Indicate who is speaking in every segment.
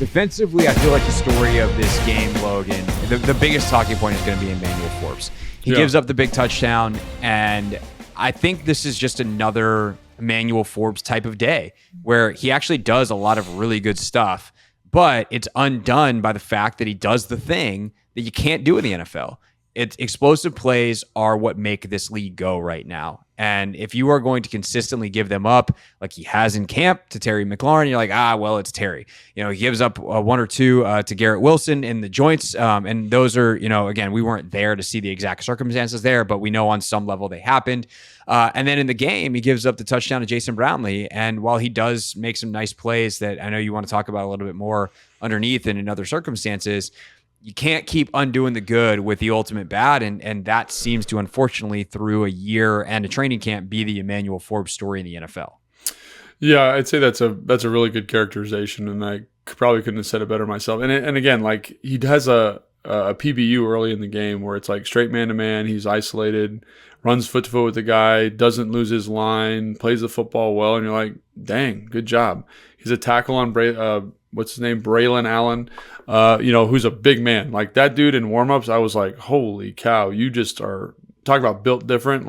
Speaker 1: Defensively, I feel like the story of this game, Logan, the biggest talking point is going to be Emmanuel Forbes. He gives up the big touchdown, and I think this is just another Emmanuel Forbes type of day where he actually does a lot of really good stuff, but it's undone by the fact that he does the thing that you can't do in the NFL. Explosive plays are what make this league go right now. And if you are going to consistently give them up, like he has in camp to Terry McLaurin, you're like, well, it's Terry. He gives up one or two to Garrett Wilson in the joints. And those are, again, we weren't there to see the exact circumstances there, but we know on some level they happened. And then in the game, he gives up the touchdown to Jason Brownlee. And while he does make some nice plays that I know you want to talk about a little bit more underneath and in other circumstances, you can't keep undoing the good with the ultimate bad, and that seems to, unfortunately, through a year and a training camp, be the Emmanuel Forbes story in the NFL.
Speaker 2: Yeah, I'd say that's a really good characterization, and I probably couldn't have said it better myself. And again, like he has a PBU early in the game where it's like straight man-to-man, he's isolated, runs foot-to-foot with the guy, doesn't lose his line, plays the football well, and you're like, dang, good job. He's a tackle on Braylon Allen, who's a big man. Like that dude in warmups, I was like, holy cow, you just are talking about built different,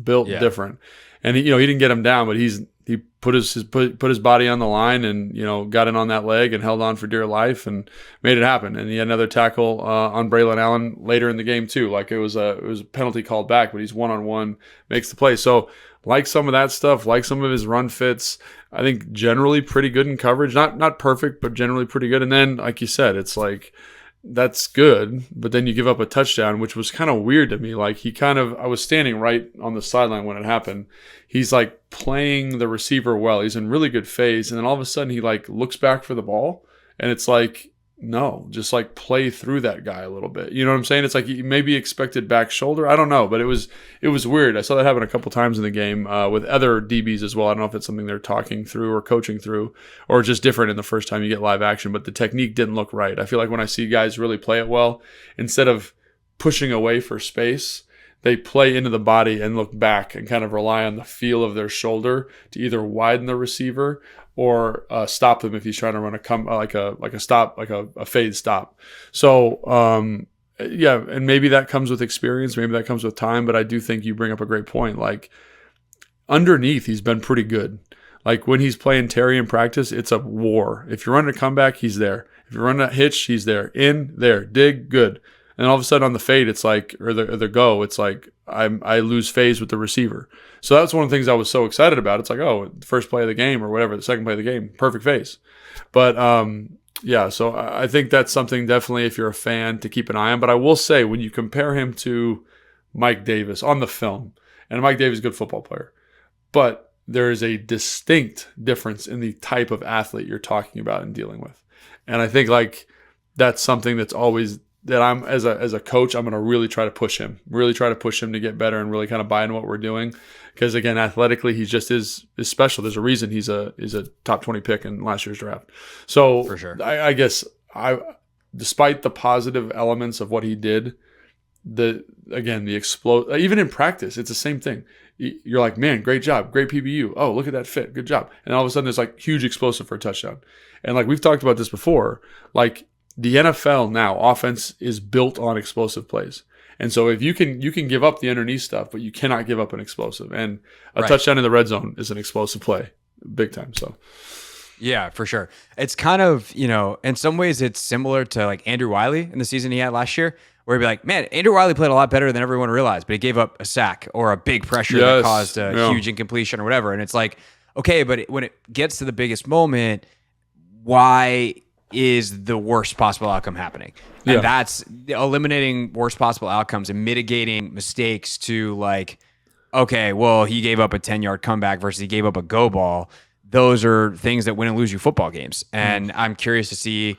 Speaker 2: different. And he didn't get him down, but he put his body on the line and got in on that leg and held on for dear life and made it happen. And he had another tackle on Braylon Allen later in the game too. Like it was a penalty called back, but he's 1-on-1, makes the play. So like some of that stuff, like some of his run fits, I think generally pretty good in coverage. Not perfect, but generally pretty good. And then, like you said, it's like that's good, but then you give up a touchdown, which was kind of weird to me. Like I was standing right on the sideline when it happened. He's like playing the receiver well. He's in really good phase. And then all of a sudden he like looks back for the ball and it's like, no, just like play through that guy a little bit. You know what I'm saying? It's like he maybe expected back shoulder. I don't know, but it was weird. I saw that happen a couple times in the game with other DBs as well. I don't know if it's something they're talking through or coaching through or just different in the first time you get live action, but the technique didn't look right. I feel like when I see guys really play it well, instead of pushing away for space, they play into the body and look back and kind of rely on the feel of their shoulder to either widen the receiver or stop him if he's trying to run a fade stop. So and maybe that comes with experience, maybe that comes with time, but I do think you bring up a great point. Like underneath, he's been pretty good. Like when he's playing Terry in practice, it's a war. If you're running a comeback, he's there. If you're running a hitch, he's there. In, there, dig, good. And all of a sudden on the fade, it's like, or the go, it's like I lose phase with the receiver. So that's one of the things I was so excited about. It's like, the first play of the game or whatever, the second play of the game, perfect phase. But so I think that's something definitely if you're a fan to keep an eye on. But I will say when you compare him to Mike Davis on the film, and Mike Davis is a good football player, but there is a distinct difference in the type of athlete you're talking about and dealing with. And I think like that's something that's always that I'm as a coach, I'm going to really try to push him to get better and really kind of buy into what we're doing. Because again, athletically, he just is special. There's a reason he's a top 20 pick in last year's draft. So
Speaker 1: for sure.
Speaker 2: I guess despite the positive elements of what he did, the explode, even in practice, it's the same thing. You're like, man, great job, great PBU. Oh, look at that fit, good job. And all of a sudden, it's like huge explosive for a touchdown. And like we've talked about this before, like the NFL now, offense is built on explosive plays. And so if you can give up the underneath stuff, but you cannot give up an explosive. And a touchdown in the red zone is an explosive play, big time. So
Speaker 1: yeah, for sure. It's kind of, in some ways it's similar to like Andrew Wiley in the season he had last year, where he'd be like, man, Andrew Wiley played a lot better than everyone realized, but he gave up a sack or a big pressure that caused a huge incompletion or whatever. And it's like, okay, but when it gets to the biggest moment, why is the worst possible outcome happening? And that's eliminating worst possible outcomes and mitigating mistakes to like, okay, well, he gave up a 10-yard comeback versus he gave up a go ball. Those are things that win and lose you football games. And I'm curious to see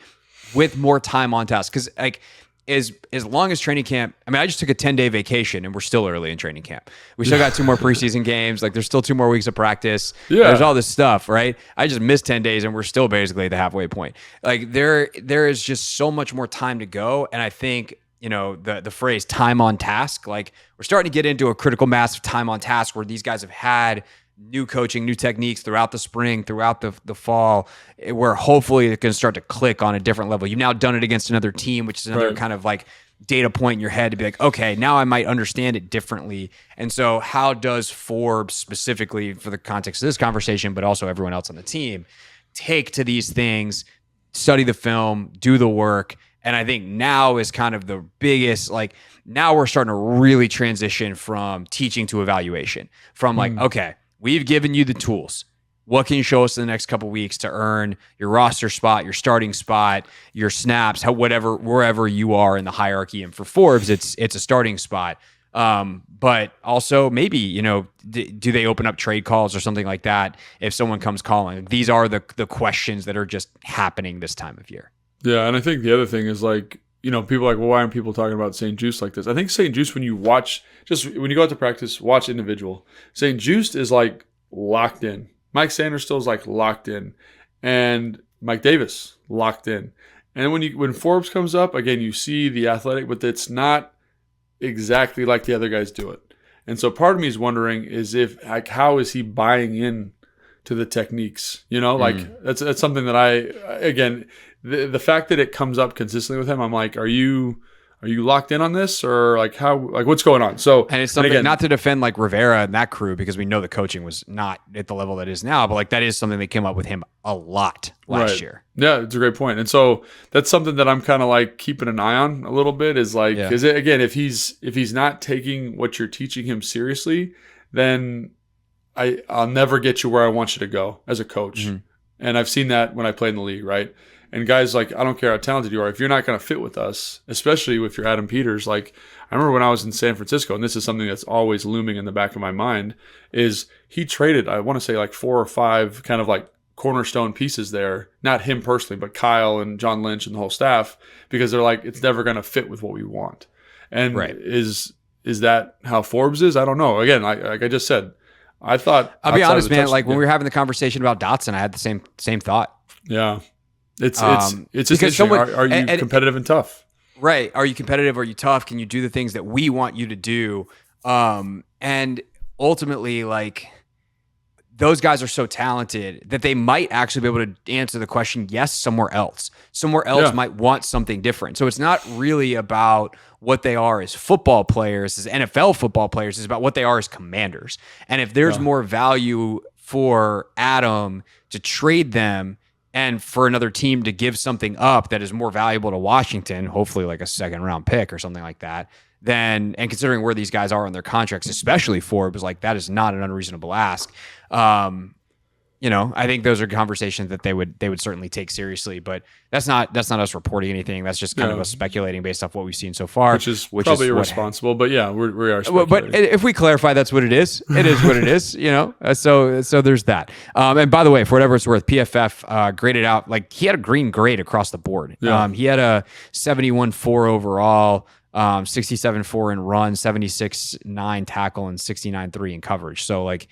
Speaker 1: with more time on task, because like as long as training camp, I mean, I just took a 10-day vacation and we're still early in training camp. We still got 2 more preseason games. Like there's still 2 more weeks of practice. Yeah. There's all this stuff, right? I just missed 10 days and we're still basically at the halfway point. Like there is just so much more time to go. And I think, the phrase time on task, like we're starting to get into a critical mass of time on task where these guys have had new coaching, new techniques throughout the spring, throughout the fall, where hopefully it can start to click on a different level. You've now done it against another team, which is another kind of like data point in your head to be like, okay, now I might understand it differently. And so how does Forbes, specifically for the context of this conversation, but also everyone else on the team, take to these things, study the film, do the work? And I think now is kind of the biggest, like, now we're starting to really transition from teaching to evaluation, from like, okay, we've given you the tools. What can you show us in the next couple of weeks to earn your roster spot, your starting spot, your snaps, whatever, wherever you are in the hierarchy? And for Forbes, it's a starting spot. But also maybe, do they open up trade calls or something like that if someone comes calling? These are the questions that are just happening this time of year.
Speaker 2: Yeah, and I think the other thing is like, people are like, well, why aren't people talking about St. Juice like this? I think St. Juice, when you go out to practice, watch individual. St. Juice is like locked in. Mike Sanders still is like locked in, and Mike Davis locked in. And when Forbes comes up again, you see the athletic, but it's not exactly like the other guys do it. And so part of me is wondering how is he buying in to the techniques? That's something that the fact that it comes up consistently with him, I'm like, are you locked in on this, or like what's going on? So,
Speaker 1: and it's something, not to defend like Rivera and that crew, because we know the coaching was not at the level that is now, but like that is something that came up with him a lot last year.
Speaker 2: Yeah, it's a great point. And so that's something that I'm kind of like keeping an eye on a little bit, is like, because again, if he's not taking what you're teaching him seriously, then I'll never get you where I want you to go as a coach. Mm-hmm. And I've seen that when I played in the league, right? And guys, like, I don't care how talented you are, if you're not going to fit with us, especially if you're Adam Peters. Like, I remember when I was in San Francisco, and this is something that's always looming in the back of my mind, is he traded, I want to say like 4 or 5 kind of like cornerstone pieces there, not him personally, but Kyle and John Lynch and the whole staff, because they're like, it's never going to fit with what we want. And is that how Forbes is? I don't know. Again, like I just said, I'll
Speaker 1: be honest, man. Like when we were having the conversation about Dotson, I had the same thought.
Speaker 2: Yeah, it's just interesting. Are you competitive and tough?
Speaker 1: Right. Are you competitive? Are you tough? Can you do the things that we want you to do? And ultimately, like, those guys are so talented that they might actually be able to answer the question, yes, somewhere else. Somewhere else might want something different. So it's not really about what they are as football players, as NFL football players. It's about what they are as commanders. And if there's more value for Adam to trade them and for another team to give something up that is more valuable to Washington, hopefully like a second-round pick or something like that, then, and considering where these guys are on their contracts, especially Forbes, like, that is not an unreasonable ask. I think those are conversations that they would certainly take seriously, but that's not us reporting anything. That's just kind of us speculating based off what we've seen so far, which is probably
Speaker 2: irresponsible. But yeah, we are speculating.
Speaker 1: But if we clarify, that's what it is. It is what it is. So there's that. And by the way, for whatever it's worth, PFF graded out, like, he had a green grade across the board. Yeah. He had a 71.4 overall. 67.4 in run, 76.9 tackle, and 69.3 in coverage. So like,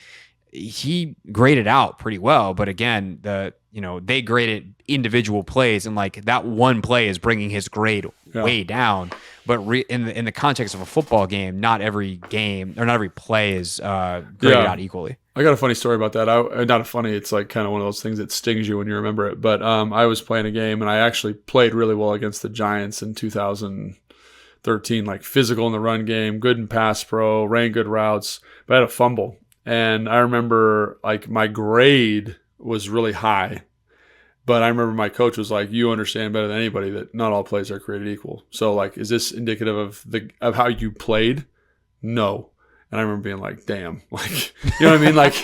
Speaker 1: he graded out pretty well, but again, they graded individual plays, and like that one play is bringing his grade way down. But in the context of a football game, not every game or not every play is graded out equally.
Speaker 2: I got a funny story about that. Not funny. It's like kind of one of those things that stings you when you remember it. But I was playing a game, and I actually played really well against the Giants in 2013, like physical in the run game, good in pass pro, ran good routes, but I had a fumble. And I remember, like, my grade was really high, but I remember my coach was like, you understand better than anybody that not all plays are created equal. So, like, is this indicative of how you played? No. And I remember being like, damn, like, you know what I mean? Like,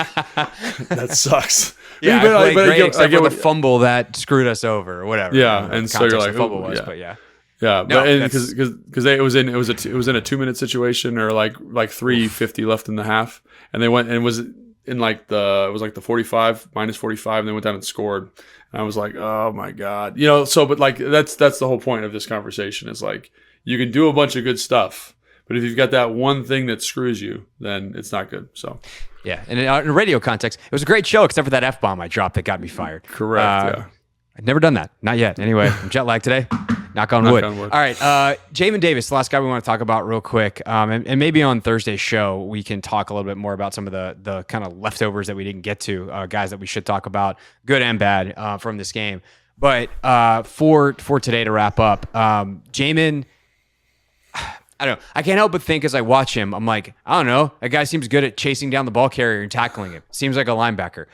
Speaker 2: that sucks.
Speaker 1: Yeah, but I played great except for the fumble that screwed us over or whatever.
Speaker 2: Yeah, and so you're like,
Speaker 1: fumble was, but yeah.
Speaker 2: Yeah, but because it was in a 2-minute situation, or like 3:50 left in the half, and they went, and it was in like the 45 minus 45, and they went down and scored. And I was like, oh my god, So, but like that's the whole point of this conversation, is like, you can do a bunch of good stuff, but if you've got that one thing that screws you, then it's not good. So.
Speaker 1: Yeah, and in a radio context, it was a great show, except for that F-bomb I dropped that got me fired.
Speaker 2: Correct. Yeah.
Speaker 1: I'd never done that, not yet. Anyway, I'm jet lagged today. Knock on wood. All right. Jamin Davis, the last guy we want to talk about real quick. And maybe on Thursday's show, we can talk a little bit more about some of the kind of leftovers that we didn't get to, guys that we should talk about, good and bad, from this game. But for today to wrap up, Jamin, I don't know. I can't help but think as I watch him, I'm like, I don't know. That guy seems good at chasing down the ball carrier and tackling him. Seems like a linebacker.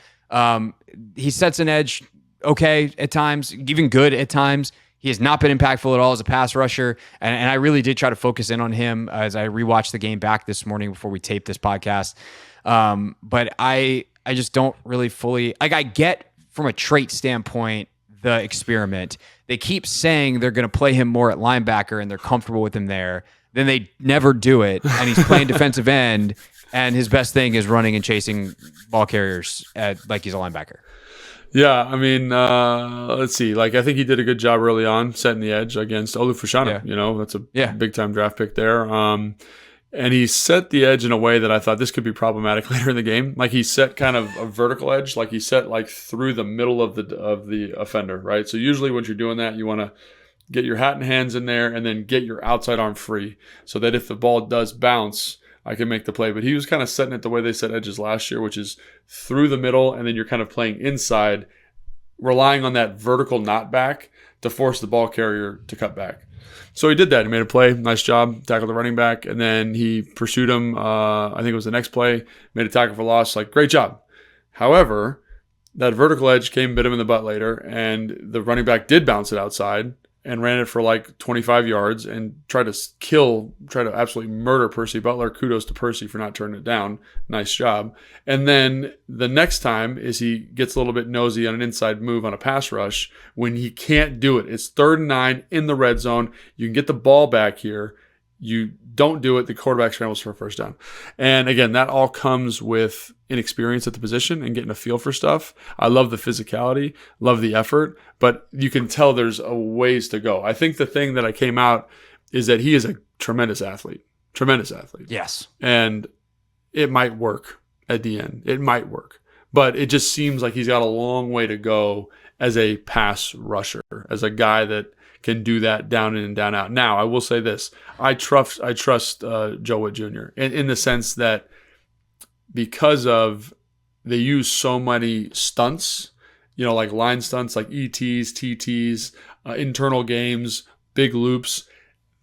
Speaker 1: He sets an edge okay at times, even good at times. He has not been impactful at all as a pass rusher. And I really did try to focus in on him as I rewatched the game back this morning before we taped this podcast. But I just don't really fully, like, I get from a trait standpoint, the experiment. They keep saying they're going to play him more at linebacker and they're comfortable with him there. Then they never do it. And he's playing defensive end. And his best thing is running and chasing ball carriers like he's a linebacker.
Speaker 2: Yeah, I mean, let's see. Like, I think he did a good job early on setting the edge against Olufushana. Yeah. That's a big-time draft pick there. And he set the edge in a way that I thought this could be problematic later in the game. Like, he set kind of a vertical edge. Like, he set, like, through the middle of the offender, right? So usually when you're doing that, you want to get your hat and hands in there and then get your outside arm free so that if the ball does bounce, I can make the play. But he was kind of setting it the way they set edges last year, which is through the middle, and then you're kind of playing inside, relying on that vertical knot back to force the ball carrier to cut back. So he did that. He made a play. Nice job. Tackled the running back, and then he pursued him. I think it was the next play. Made a tackle for loss. Like, great job. However, that vertical edge came, bit him in the butt later, and the running back did bounce it outside and ran it for like 25 yards and tried to absolutely murder Percy Butler. Kudos to Percy for not turning it down. Nice job. And then the next time is he gets a little bit nosy on an inside move on a pass rush when he can't do it. It's 3rd and 9 in the red zone. You can get the ball back here. You don't do it. The quarterback scrambles for a first down. And again, that all comes with inexperience at the position and getting a feel for stuff. I love the physicality, love the effort, but you can tell there's a ways to go. I think the thing that I came out is that he is a tremendous athlete. Tremendous athlete.
Speaker 1: Yes.
Speaker 2: And it might work at the end. It might work. But it just seems like he's got a long way to go as a pass rusher, as a guy that can do that down in and down out. Now, I will say this. I trust Joe Witt Jr. in the sense that because of they use so many stunts, like line stunts, like ETs, TTs, internal games, big loops,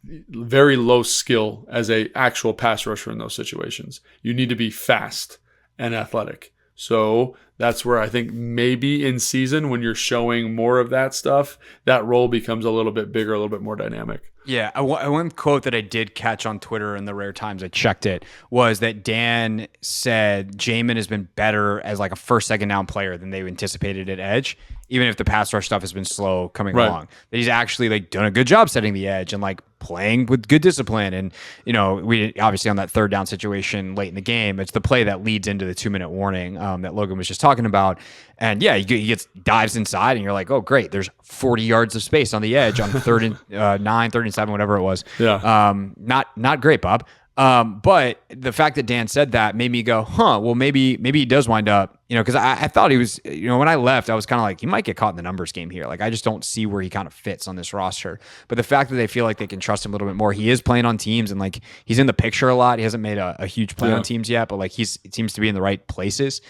Speaker 2: very low skill as a actual pass rusher in those situations. You need to be fast and athletic. So that's where I think maybe in season when you're showing more of that stuff, that role becomes a little bit bigger, a little bit more dynamic.
Speaker 1: Yeah, one quote that I did catch on Twitter in the rare times I checked it was that Dan said Jamin has been better as like a first, second down player than they anticipated at edge, even if the pass rush stuff has been slow coming along. That he's actually like done a good job setting the edge and like playing with good discipline. And, we obviously on that 3rd down situation late in the game, it's the play that leads into the 2-minute warning that Logan was just talking about. And yeah, he dives inside and you're like, oh, great. There's 40 yards of space on the edge on 3rd and 9, 3rd and 7, whatever it was.
Speaker 2: Yeah.
Speaker 1: Not great, Bob. But the fact that Dan said that made me go, well, maybe he does wind up, because I thought he was, when I left, I was kind of like, he might get caught in the numbers game here. Like, I just don't see where he kind of fits on this roster. But the fact that they feel like they can trust him a little bit more, he is playing on teams and like he's in the picture a lot. He hasn't made a huge play on teams yet, but like it seems to be in the right places.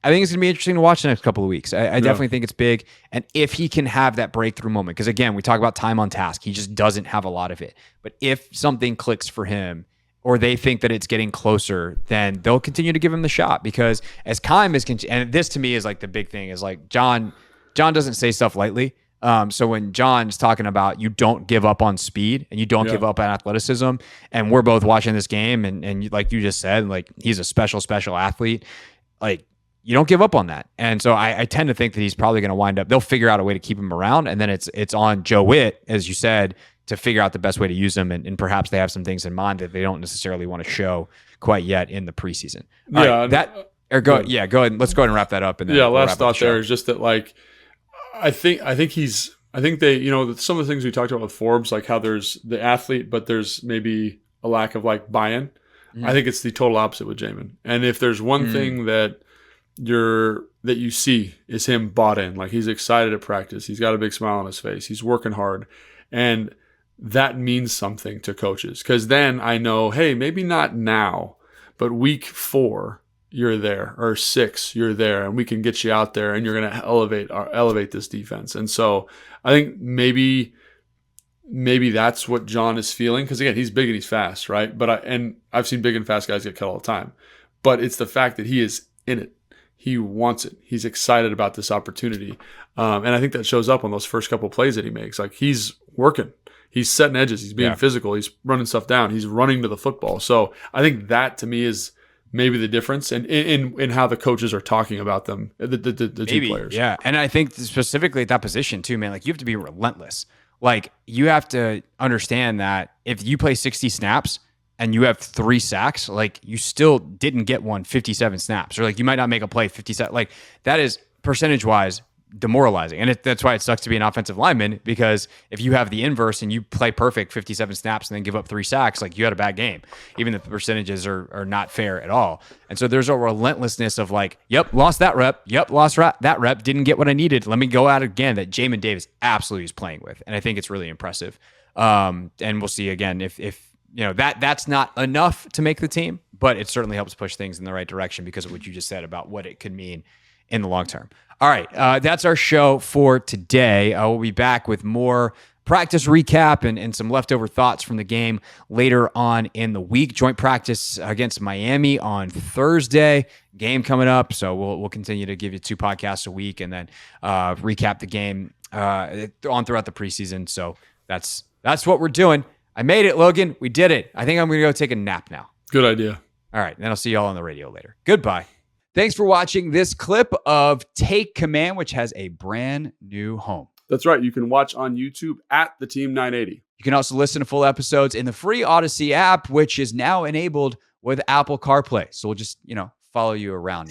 Speaker 1: I think it's going to be interesting to watch the next couple of weeks. I definitely think it's big. And if he can have that breakthrough moment, because again, we talk about time on task. He just doesn't have a lot of it. But if something clicks for him or they think that it's getting closer, then they'll continue to give him the shot. Because as time is, and this to me is like the big thing is like John doesn't say stuff lightly. So when John's talking about you don't give up on speed and you don't give up on athleticism, and we're both watching this game and like you just said, like he's a special athlete, like you don't give up on that. And so I tend to think that he's probably going to wind up, they'll figure out a way to keep him around. And then it's on Joe Witt, as you said, to figure out the best way to use him. And perhaps they have some things in mind that they don't necessarily want to show quite yet in the preseason. All right, go ahead. Let's go ahead and wrap that up. And then
Speaker 2: last thought there is just that, like, I think they, some of the things we talked about with Forbes, like how there's the athlete, but there's maybe a lack of like buy-in. I think it's the total opposite with Jamin. And if there's one thing that, that you see is him bought in. Like, he's excited at practice. He's got a big smile on his face. He's working hard. And that means something to coaches, because then I know, hey, maybe not now, but week 4, you're there, or 6, you're there, and we can get you out there, and you're going to elevate this defense. And so I think maybe that's what John is feeling, because again, he's big and he's fast, right? But I've seen big and fast guys get cut all the time. But it's the fact that he is in it. He wants it. He's excited about this opportunity. And I think that shows up on those first couple plays that he makes. Like, he's working. He's setting edges. He's being physical. He's running stuff down. He's running to the football. So I think that, to me, is maybe the difference in how the coaches are talking about them, the two players.
Speaker 1: Yeah. And I think specifically at that position too, man, like, you have to be relentless. Like, you have to understand that if you play 60 snaps and you have 3 sacks, like, you still didn't get 57 snaps, or like, you might not make a play 57. Like, that is percentage wise demoralizing. And that's why it sucks to be an offensive lineman, because if you have the inverse and you play perfect 57 snaps and then give up 3 sacks, like, you had a bad game, even if the percentages are not fair at all. And so there's a relentlessness of like, yep, lost that rep. Yep, lost that rep. Didn't get what I needed. Let me go at it again. That Jamin Davis absolutely is playing with. And I think it's really impressive. And we'll see again if you know, that's not enough to make the team, but it certainly helps push things in the right direction because of what you just said about what it could mean in the long term. All right, that's our show for today. We'll be back with more practice recap and some leftover thoughts from the game later on in the week. Joint practice against Miami on Thursday. Game coming up, so we'll continue to give you 2 podcasts a week and then recap the game on throughout the preseason. So that's what we're doing. I made it, Logan. We did it. I think I'm going to go take a nap now.
Speaker 2: Good idea.
Speaker 1: All right, then I'll see you all on the radio later. Goodbye. Thanks for watching this clip of Take Command, which has a brand new home.
Speaker 2: That's right. You can watch on YouTube at the Team 980.
Speaker 1: You can also listen to full episodes in the free Odyssey app, which is now enabled with Apple CarPlay. So we'll just, follow you around.